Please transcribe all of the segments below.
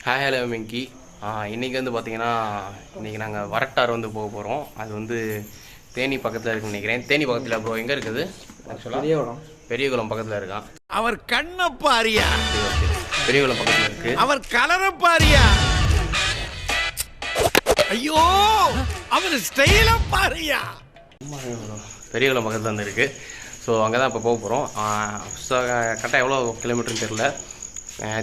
Hi hello மிங்கி. இன்றைக்கி வந்து பார்த்திங்கன்னா இன்றைக்கி நாங்கள் வரட்டார் வந்து போக போகிறோம். அது வந்து தேனி பக்கத்தில் இருக்குன்னு நினைக்கிறேன். தேனி பக்கத்தில் ப்ரோ எங்கே இருக்குது ஆக்சுவலாக? பெரியகுளம் பக்கத்தில் இருக்கான். அவர் கண்ணை பாரியா, பெரியகுளம் பக்கத்தில் இருக்குது. அவர் கலரை பாரியா, ஐயோ அவர் ஸ்டைல பாரியா. பெரியகுளம் பக்கத்தில் வந்து இருக்குது. ஸோ அங்கே தான் இப்போ போக போகிறோம். கரெக்டாக எவ்வளோ கிலோமீட்டர்னு தெரில,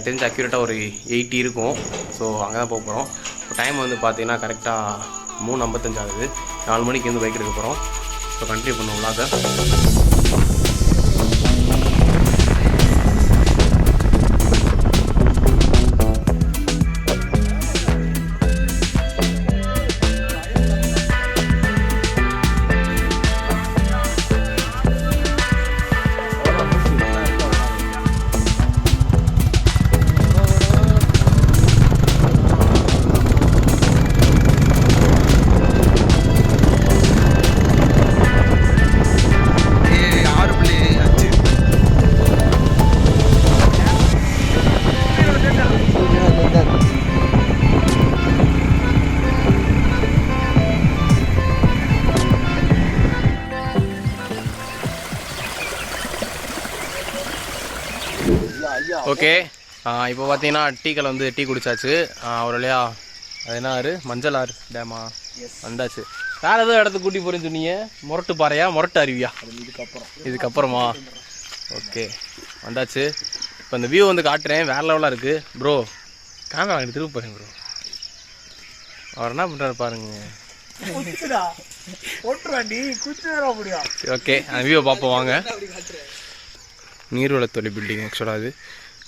தெரிஞ்சு அக்யூரேட்டாக ஒரு 80 இருக்கும். ஸோ அங்கே தான் போக போகிறோம். இப்போ டைம் வந்து பார்த்தீங்கன்னா கரெக்டாக 3:55 ஆகுது. 4 மணிக்கு வந்து பைக் எடுக்க போகிறோம். ஸோ கண்டினியூ பண்ணுவோம் அதை. ஓகே, இப்போ பார்த்தீங்கன்னா டீக்கல் வந்து டீ குடிச்சாச்சு. ஒரு வழியா அது என்ன ஆறு, மஞ்சள் ஆறு டேமா வந்தாச்சு. வேறு ஏதோ இடத்துக்கு கூட்டி போகிறேன்னு சொன்னீங்க. முரட்டு பாறையா, முரட்டு அருவியா? இதுக்கப்புறமா ஓகே வந்தாச்சு. இப்போ இந்த வியூ வந்து காட்டுறேன், வேறு லெவலாக இருக்குது ப்ரோ. கேமரா வாங்கிட்டு திரும்ப போகிறேன் ப்ரோ. அவர் என்ன பண்ணுறாரு பாருங்க. ஓகே, அந்த வியூவை பார்ப்போம் வாங்க. நீர்வளத்துறை பில்டிங் ஆக்சுவலாக அது.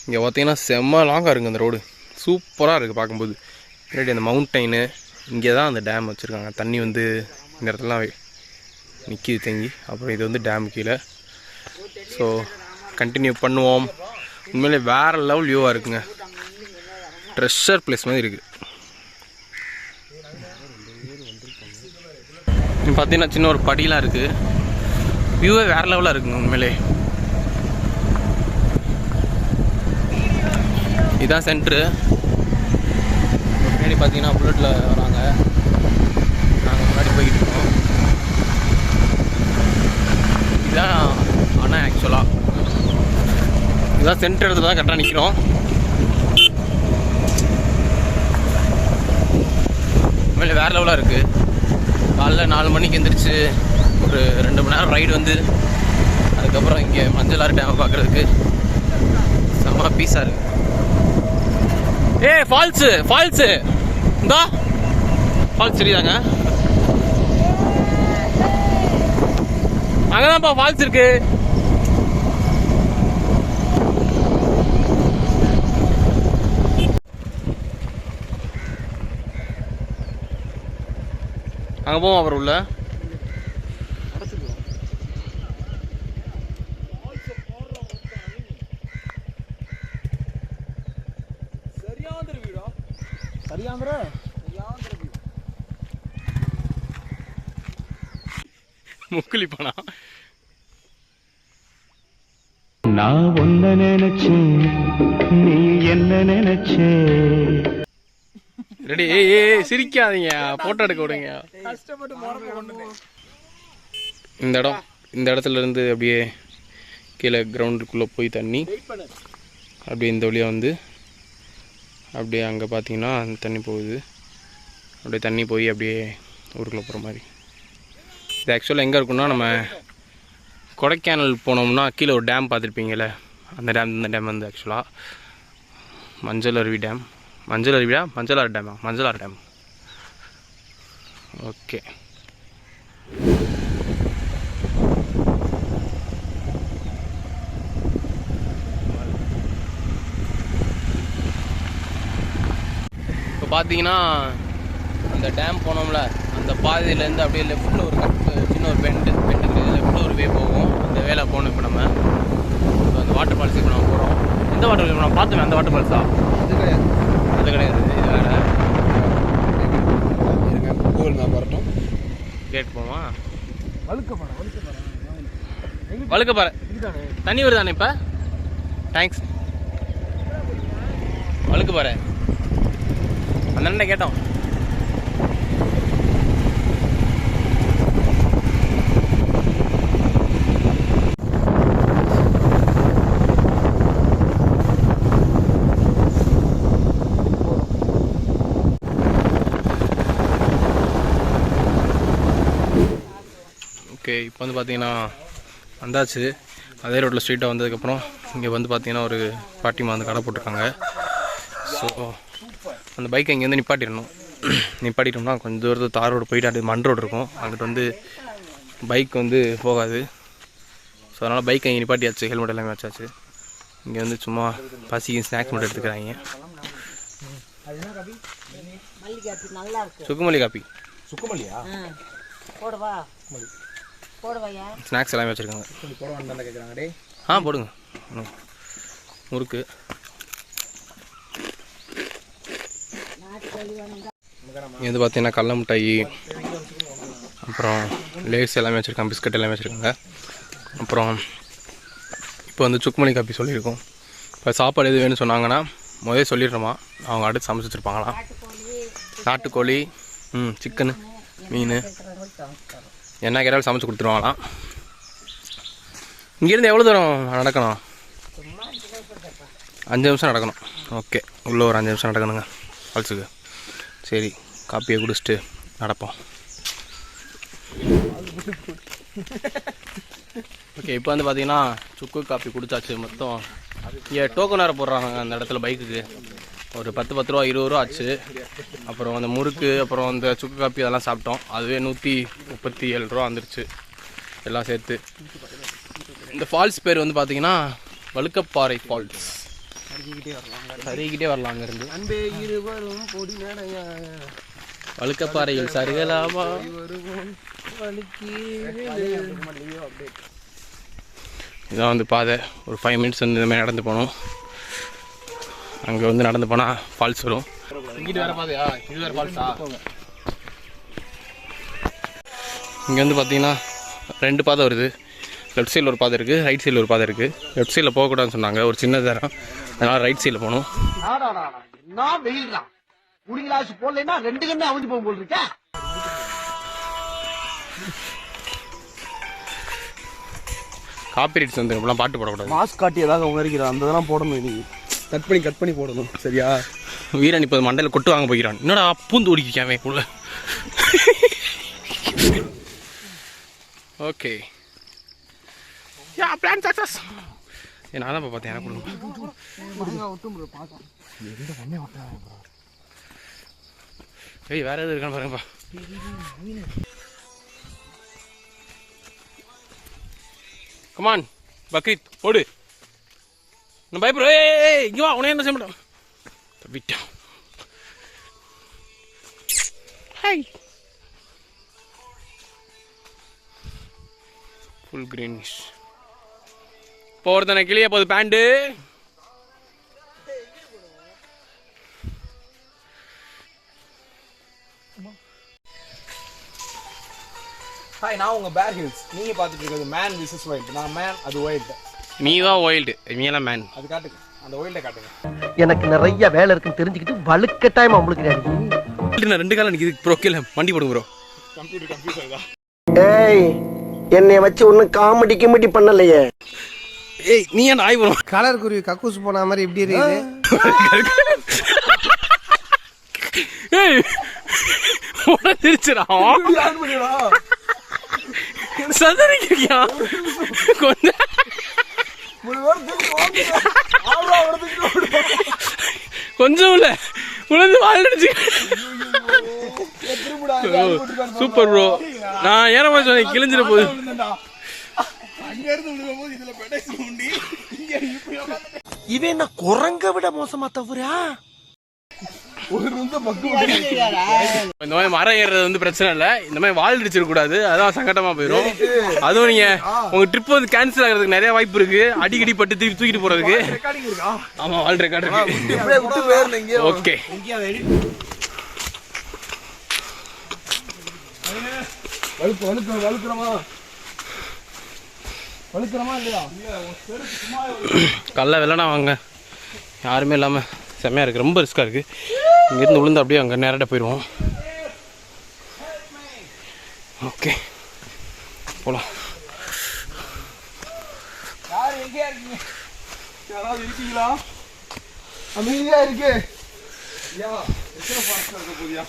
இங்கே பார்த்தீங்கன்னா செம்ம லாங்காக இருக்குது அந்த ரோடு, சூப்பராக இருக்குது பார்க்கும்போது. பின்னாடி அந்த மவுண்டைனு, இங்கே தான் அந்த டேம் வச்சுருக்காங்க. தண்ணி வந்து இந்த இடத்துலலாம் நிற்கிது தேங்கி. அப்புறம் இது வந்து டேம் கீழே. ஸோ கண்டினியூ பண்ணுவோம். உண்மையிலே வேறு லெவல் வியூவாக இருக்குங்க. ட்ரெஷர் பிளேஸ் மாதிரி இருக்குது. பார்த்தீங்கன்னா சின்ன ஒரு படியெலாம் இருக்குது. வியூவே வேறு லெவலாக இருக்குங்க உண்மையிலே. இதுதான் சென்ட்ரு. முன்னாடி பார்த்தீங்கன்னா புல்லட்டில் வராங்க, நாங்கள் முன்னாடி போய்கிட்டு இருக்கோம். இதுதான் ஆனால் ஆக்சுவலாக இதுதான் சென்ட்ரு இடத்துல தான் கரெக்டாக நிற்கிறோம். உண்மையிலே வேறு லெவலாக இருக்குது. காலைல 4 மணிக்கு எழுந்திரிச்சு ஒரு 2 மணி நேரம் ரைடு வந்து அதுக்கப்புறம் இங்கே மஞ்சளாறு டேமை பார்க்குறதுக்கு செம்ம பீஸாக இருக்குது. ஃபால்ஸு இந்தா ஃபால்ஸ் தெரியுதாங்க? அங்கதான்ப்பா ஃபால்ஸ் இருக்கு. அங்கே போவோம் அப்புறம் உள்ள. முக்குளிப்பானா? நான் ஒன்ன நினைச்சேன், நீ என்ன நினைச்சே. ரெடி? சிரிக்காதீங்க, போட்டோ எடுக்க விடுங்க. இந்த இடத்துல இருந்து அப்படியே கீழே கிரவுண்டுக்குள்ளே போய் தண்ணி அப்படியே இந்த வழியாக வந்து அப்படியே அங்கே பார்த்தீங்கன்னா அந்த தண்ணி போகுது. அப்படியே தண்ணி போய் அப்படியே ஊருக்குள்ளே போகிற மாதிரி. இது ஆக்சுவலாக எங்கே இருக்குன்னா, நம்ம கொடைக்கானல் போனோம்னா கீழே ஒரு டேம் பார்த்துருப்பீங்கள்ல, அந்த டேம். இந்த டேம் வந்து ஆக்சுவலாக மஞ்சள் அருவி டேம். மஞ்சள் அருவியா, மஞ்சளாறு டேமா? மஞ்சளாறு டேம். ஓகே, இப்போ பார்த்தீங்கன்னா அந்த டேம் போனோம்ல, அந்த பாதையிலேருந்து அப்படியே லெஃப்ட்டில் ஒரு சின்ன ஒரு பெண்டுக்கு லெஃப்ட்டில் ஒரு வே போகும். அந்த வேலை போகணும். இப்போ நம்ம இப்போ அந்த வாட்டர் ஃபால்ஸுக்கு இப்போ நம்ம போகிறோம். எந்த வாட்டர் ஃபால்ஸ் நான் பார்த்துவேன்? அந்த வாட்டர் ஃபால்ஸா? அது கிடையாது, இது வேறு. கூகுள் மேப் வரட்டும், கேட்டு போமா. வழுக்கப்பாறை தண்ணி வருதானே இப்போ? தேங்க்ஸ். வழுக்கப்பாறை அந்த அண்ணன் கேட்டோம். ஓகே, இப்போ வந்து பார்த்தீங்கன்னா வந்தாச்சு. அதே ரோட்டில் ஸ்ட்ரீட்டாக வந்ததுக்கப்புறம் இங்கே வந்து பார்த்தீங்கன்னா ஒரு பாட்டிமா வந்து கடை போட்டிருக்காங்க. ஸோ அந்த பைக்கை இங்கேருந்து நிப்பாட்டிட்டோம்னா கொஞ்சம் தூரத்து தார் ரோடு போயிட்டு அப்படியே மண் ரோடு இருக்கும். அங்கிட்டு வந்து பைக் வந்து போகாது. ஸோ அதனால் பைக் இங்கே நிப்பாட்டியாச்சு, ஹெல்மெட் எல்லாமே வச்சாச்சு. இங்கே வந்து சும்மா பசிக்கு ஸ்நாக்ஸ் மட்டும் எடுத்துக்கிறாங்க. சுக்குமல்லி காப்பி. சுக்குமல்லியா? ஸ்நாக்ஸ் எல்லாமே வச்சுருக்காங்க. கேட்குறாங்க. போடுங்க. முறுக்கு. இது வந்து பார்த்தீங்கன்னா கடல மிட்டாய், அப்புறம் லேஸ் எல்லாமே வச்சுருக்காங்க, பிஸ்கட் எல்லாமே வச்சுருக்காங்க. அப்புறம் இப்போ வந்து சுக்குமல்லி காப்பி சொல்லியிருக்கோம். இப்போ சாப்பாடு எது வேணும்னு சொன்னாங்கன்னா முதல்ல சொல்லிடுறோமா, அவங்க அடுத்து சமைச்சு வச்சுருப்பாங்களாம். நாட்டுக்கோழி, சிக்கனு, மீன் என்ன கேட்டாலும் சமைச்சு கொடுத்துருவாங்களாம். இங்கேருந்து எவ்வளோ தூரம் நடக்கணும்? 5 நிமிஷம் நடக்கணும். ஓகே, உள்ளே ஒரு 5 நிமிஷம் நடக்கணுங்க ஃபால்ஸுக்கு. சரி, காப்பியை குடிச்சிட்டு நடப்போம். ஓகே, இப்போ வந்து பார்த்தீங்கன்னா சுக்கு காப்பி குடிச்சாச்சு. மொத்தம் இங்கே டோக்கன் வேறு போடுறாங்க அந்த இடத்துல பைக்குக்கு. ஒரு 10 ரூபா 20 ரூபா ஆச்சு. அப்புறம் அந்த முறுக்கு, அப்புறம் அந்த சுக்கு காப்பி அதெல்லாம் சாப்பிட்டோம். அதுவே 137 ரூபா வந்துருச்சு எல்லாம் சேர்த்து. இந்த ஃபால்ஸ் பேர் வந்து பார்த்தீங்கன்னா வழுக்கப்பாறை ஃபால்ஸ். சரிக்கிட்டே வரலாம் அங்கேருந்து. வழுக்கப்பாறையில் சருகலாமா. இதான் வந்து பாதை. ஒரு 5 மினிட்ஸ் வந்து இந்த மாதிரி நடந்து போகணும். அங்கே வந்து நடந்து போனால் ஃபால்ஸ் வரும். இங்கிட்டு வேறு பாதையா? இது வேறு ஃபால்ஸா? இங்கே வந்து பார்த்தீங்கன்னா 2 பாதை வருது. லெஃப்ட் சைடில் ஒரு பாதை இருக்குது, ரைட் சைடில் ஒரு பாதை இருக்குது. லெஃப்ட் சைடில் போகக்கூடாதுன்னு சொன்னாங்க, ஒரு சின்ன தரம். அதனால் ரைட் சைடில் போகணும். காப்பி ரைட்ஸ் வந்து இப்பெல்லாம் பாட்டு போடக்கூடாது. மாஸ்க் காட்டி ஏதாவது அவங்க இருக்கிறான், அந்த இதெல்லாம் போடணும். நீ கட் பண்ணி போடணும், சரியா? வீரன் இப்போ மண்டையில் கொட்டு வாங்க போய்க்கிறான். என்னடா பூந்து ஓடிக்காமே கூட. ஓகே, யா பிளான் சக்ஸஸ். நான் தான் பார்த்தேன். எனக்கு வேற எது இருக்கான்னு பாருங்கப்பா. கமான் பக்ரீத் ஓடு. நான் பயப்படுற. இங்கே வா, உனே என்ன செய்ய மாட்டோம். விட்டா ஃபுல் கிரீனிஷ். போகிறதானே கிளிய போகுது பேண்டு. ஹாய், நான் உங்க பேர் ஹில்ஸ். நீங்க பார்த்துட்டு இருக்கிறது மேன் விசஸ் வைல்ட். நான் மேன், அது வைல்ட். நீ தான் வைல்டு, நீலாம் மேன். அது காட்டுங்க, அந்த வைல்டை காட்டுங்க. எனக்கு நிறைய வேலை இருக்குன்னு தெரிஞ்சுக்கிட்டு வலுக்கட்டாயமா உங்களுக்கு நான் 2 காலம் நிற்கிது ப்ரோ. கீழே வண்டி போடுங்க ப்ரோ. கம்ப்யூட்டர் கன்ஃபியூஸ் ஆகுதா? ஏய், என்னைய வச்சு ஒன்னும் காமெடி பண்ணலையே. ஏய், நீ ஏன் ஆய் வரும்? கலர் குருவி கக்கூஸ் போன மாதிரி எப்படி இருக்குது? ஏய், உடச்சிருச்சுடா. சதறிக்கிறியா கொஞ்சம்? கொஞ்சம் இல்ல, உணர்ந்து வாழ்ந்துச்சு. Super bro. நான் ஏற மாதிரி சொன்னேன், கிழிஞ்சிட போகுது. இவன் என்ன குரங்க விட மோசமா தவறா? இந்த மாதிரி மரம் ஏறுறது வந்து பிரச்சனை இல்லை. இந்த மாதிரி வால் அடிச்சிடக்கூடாது, அதான் சங்கடமா போயிடும். அதுவும் நீங்க உங்க ட்ரிப் வந்து கேன்சல் ஆகிறதுக்கு நிறைய வாய்ப்பு இருக்கு. அடிக்கடி பட்டு திருப்பி தூக்கிட்டு போறதுக்கு. ஆமா, வால் ரெக்கார்டு இருக்கு. ஓகே, கல்ல வெள்ளனா வாங்க, யாருமே இல்லாம செம்மையா இருக்கு. ரொம்ப ரிஸ்கா இருக்கு. இங்கேருந்து விழுந்து அப்படியே அங்கே நேரடியாக போயிடுவோம். ஓகே போகலாம். யார் எங்கேயா இருக்கீங்க? யாராவது இருக்கீங்களா? அமைதியா இருக்கு. ஐயா எத்தனை ஃபாரஸ்ட் இருக்க போதியா?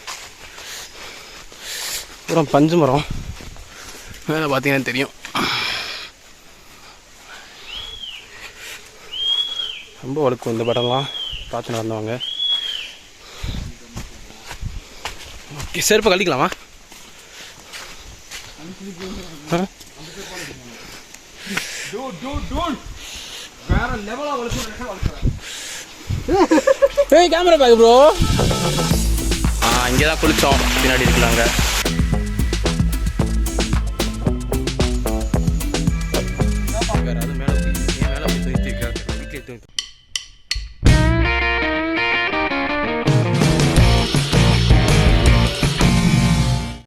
அப்புறம் பஞ்சு மரம் மேலே பார்த்தீங்கன்னா தெரியும். ரொம்ப வழுக்கும் இந்த படம்லாம் பார்த்து நடந்தவங்க. ஓகே செருப்பு கழிக்கலாமா? வேற லெவலா வளர்க்குறேன். ஏய் கேமரா பேக் ப்ரோ. இங்கே தான் குளித்தோம், பின்னாடி இருக்கலாங்க.